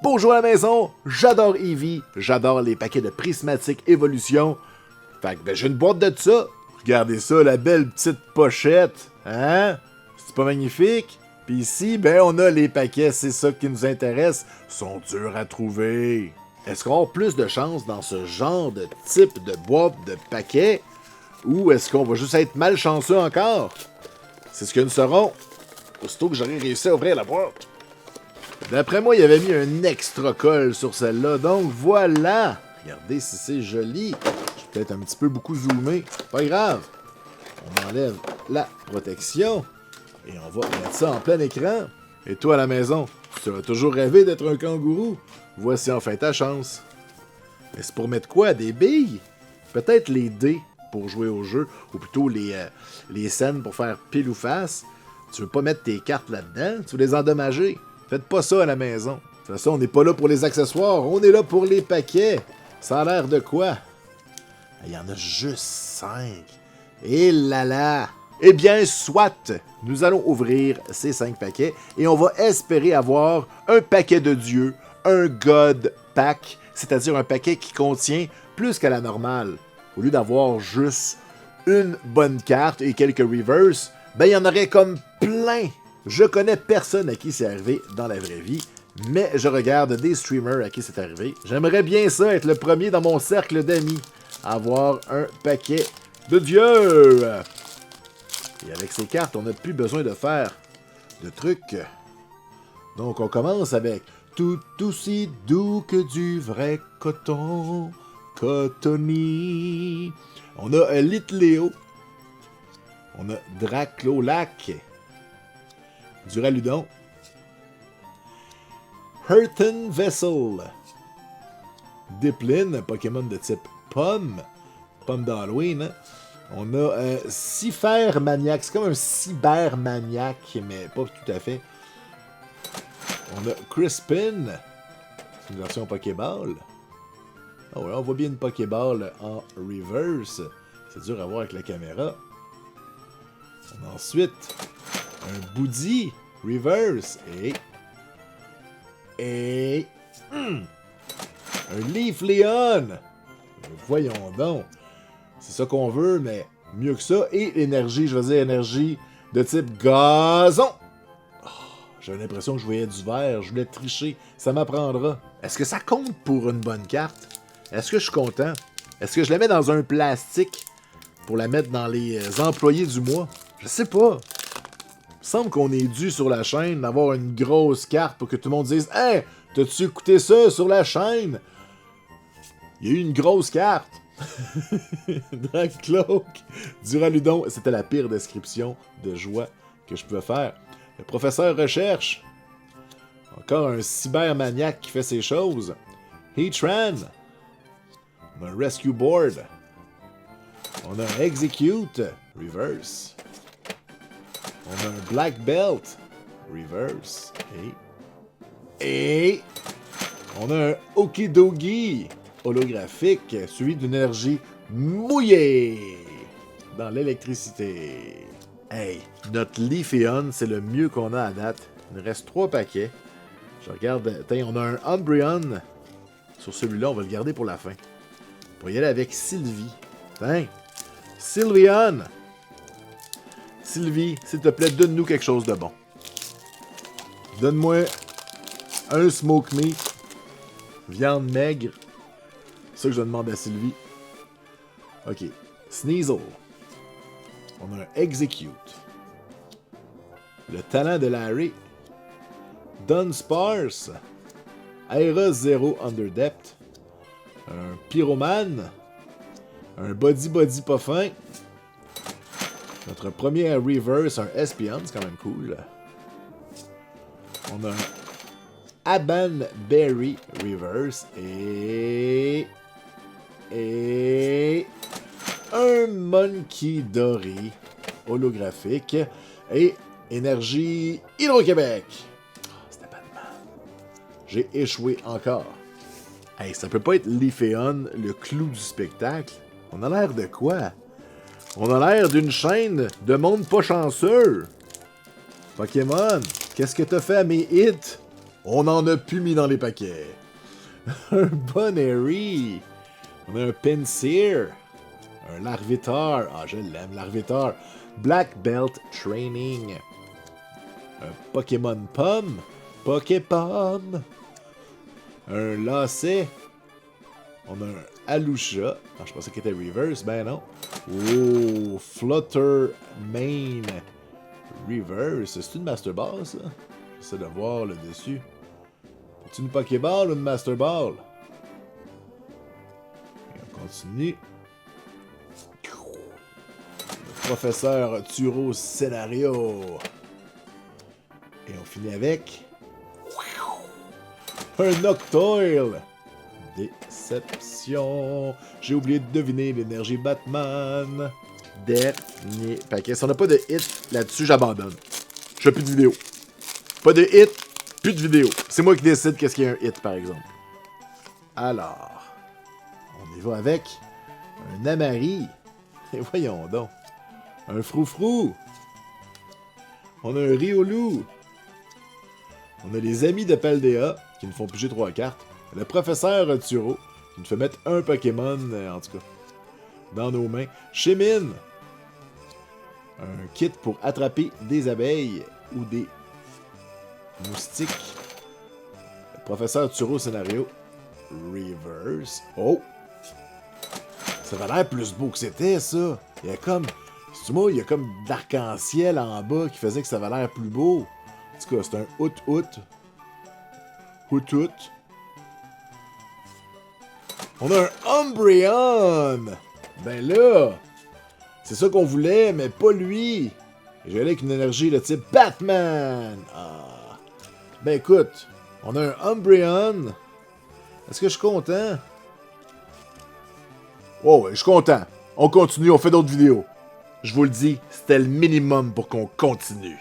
Bonjour à la maison, j'adore Eevee, j'adore les paquets de prismatiques évolution. Fait que j'ai une boîte de ça. Regardez ça, la belle petite pochette. Hein? C'est pas magnifique? Puis ici, on a les paquets, c'est ça qui nous intéresse. Sont durs à trouver. Est-ce qu'on va avoir plus de chance dans ce genre de type de boîte de paquets? Ou est-ce qu'on va juste être malchanceux encore? C'est ce que nous saurons aussitôt que j'aurai réussi à ouvrir la boîte. D'après moi, il avait mis un extra colle sur celle-là, donc voilà! Regardez si c'est joli. Je suis peut-être un petit peu beaucoup zoomé. Pas grave. On enlève la protection et on va mettre ça en plein écran. Et toi à la maison, tu as toujours rêvé d'être un kangourou? Voici enfin ta chance. Mais c'est pour mettre quoi? Des billes? Peut-être les dés pour jouer au jeu, ou plutôt les scènes pour faire pile ou face. Tu veux pas mettre tes cartes là-dedans? Tu veux les endommager? Faites pas ça à la maison. De toute façon, on n'est pas là pour les accessoires, on est là pour les paquets. Ça a l'air de quoi? Il y en a juste 5. Et là là! Eh bien, soit! Nous allons ouvrir ces 5 paquets et on va espérer avoir un paquet de dieux, un God Pack, c'est-à-dire un paquet qui contient plus qu'à la normale. Au lieu d'avoir juste une bonne carte et quelques reverse, il y en aurait comme plein. Je connais personne à qui c'est arrivé dans la vraie vie, mais je regarde des streamers à qui c'est arrivé. J'aimerais bien ça, être le premier dans mon cercle d'amis, avoir un paquet de dieux. Et avec ces cartes, on n'a plus besoin de faire de trucs. Donc on commence avec tout aussi doux que du vrai coton, Cotony. On a Litleo. On a Draclolac. Duraludon. Hurten Vessel. Dipplin, Pokémon de type pomme. Pomme d'Halloween. Hein? On a Cypher-Maniac. C'est comme un cybermaniac, mais pas tout à fait. On a Crispin. C'est une version Pokéball. Oh, là, on voit bien une Pokéball en reverse. C'est dur à voir avec la caméra. On a ensuite un Boudi reverse et un Leaf Leon. Voyons donc. C'est ça qu'on veut, mais mieux que ça. Et l'énergie, je veux dire énergie de type gazon. Oh, j'ai l'impression que je voyais du vert. Je voulais tricher. Ça m'apprendra. Est-ce que ça compte pour une bonne carte? Est-ce que je suis content? Est-ce que je la mets dans un plastique pour la mettre dans les employés du mois? Je sais pas. Il me semble qu'on est dû sur la chaîne d'avoir une grosse carte pour que tout le monde dise « Hey, t'as-tu écouté ça sur la chaîne? » Il y a eu une grosse carte. Dracloak, Duraludon, c'était la pire description de joie que je pouvais faire. Le professeur recherche. Encore un cybermaniac qui fait ses choses. Heatran. On a un Rescue Board. On a un Execute. Reverse. On a un Black Belt. Reverse. Et on a un Okidogi holographique suivi d'une énergie mouillée dans l'électricité. Hey, notre Leafeon, c'est le mieux qu'on a à date. Il nous reste 3 paquets. Je regarde. Tiens, on a un Umbreon. Sur celui-là, on va le garder pour la fin. On va y aller avec Sylvie. Tiens, Sylveon. Sylvie, s'il te plaît, donne-nous quelque chose de bon. Donne-moi un Smoke Meat. Viande maigre. C'est ça que je demande à Sylvie. Ok. Sneasel. On a un Execute. Le talent de Larry. Dunsparce. Aera 0 Under Depth. Un Pyromane. Un Body pas fin. Notre premier reverse, un Espion, c'est quand même cool. On a un Aban Berry reverse et un Monkey doré holographique et énergie Hydro-Québec. Oh, c'était pas de mal. J'ai échoué encore. Hey, ça peut pas être Leafeon, le clou du spectacle. On a l'air de quoi? On a l'air d'une chaîne de monde pas chanceux. Pokémon, qu'est-ce que t'as fait à mes hits? On en a plus mis dans les paquets. Un Bonnery. On a un Pinsir. Un Larvitar. Ah, je l'aime, Larvitar. Black Belt Training. Un Pokémon Pomme. Poképomme. Un Lacet. On a un Alusha. Ah, je pensais qu'il était reverse. Ben non. Oh, Flutter Main. Reverse. C'est une Master Ball, ça? J'essaie de voir le dessus. C'est une Pokéball ou une Master Ball? Et on continue. Le professeur Turo Scénario. Et on finit avec... un Noctoil. Déception. J'ai oublié de deviner l'énergie Batman. Dernier paquet. Si on n'a pas de hit là-dessus, j'abandonne. Je fais plus de vidéo. Pas de hit, plus de vidéo. C'est moi qui décide qu'est-ce qu'il y a un hit, par exemple. Alors, on y va avec un Amari. Et voyons donc. Un Froufrou. On a un Riolu. On a les amis de Paldea, qui nous font piger 3 cartes. Le professeur Turo, qui nous fait mettre un Pokémon, en tout cas, dans nos mains. Chimine. Un kit pour attraper des abeilles ou des moustiques. Le professeur Turo Scénario. Reverse. Oh! Ça va l'air plus beau que c'était, ça. Il y a comme... C'est moi, il y a comme d'arc-en-ciel en bas qui faisait que ça va l'air plus beau. En tout cas, c'est un Hoot-Hoot. Hoot-Hoot. On a un Umbreon! Ben là, c'est ça qu'on voulait, mais pas lui. J'allais avec une énergie de type Batman. Ah. Ben écoute, on a un Umbreon. Est-ce que je suis content? Oh ouais, je suis content. On continue, on fait d'autres vidéos. Je vous le dis, c'était le minimum pour qu'on continue.